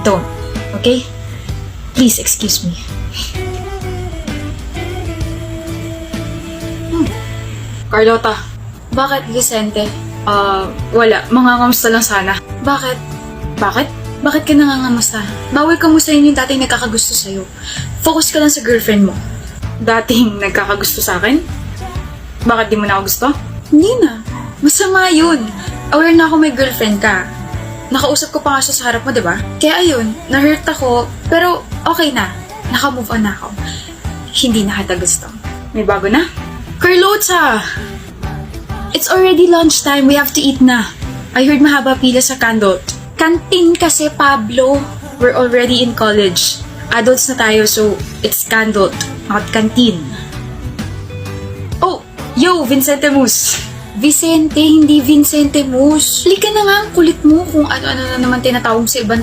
Don't. Okay? Please excuse me. Carlota, bakit Vicente? Wala. Mangangamusta lang sana. Bakit? Bakit? Bakit ka nangangamusta? Bawal kamustahin yung dating nagkakagusto sa'yo. Focus ka lang sa girlfriend mo. Dating nagkakagusto sa akin? Bakit di mo na ako gusto? Hindi na. Masama yun. Aware na ako may girlfriend ka. Nakausap ko pa nga siya sa harap mo, diba? Kaya ayun, na-hurt ako. Pero okay na. Naka-move on na ako. Hindi na kita gusto. May bago na? Carlota! It's already lunchtime. We have to eat na. I heard mahaba pila sa Candot. Canteen kasi, Pablo. We're already in college. Adults na tayo, so it's Candot, not canteen. Oh, yo, Vincente Mus. Vicente, hindi Vincente Mus. Halika na nga, ang kulit mo kung ano-ano na naman tinatawag sa ibang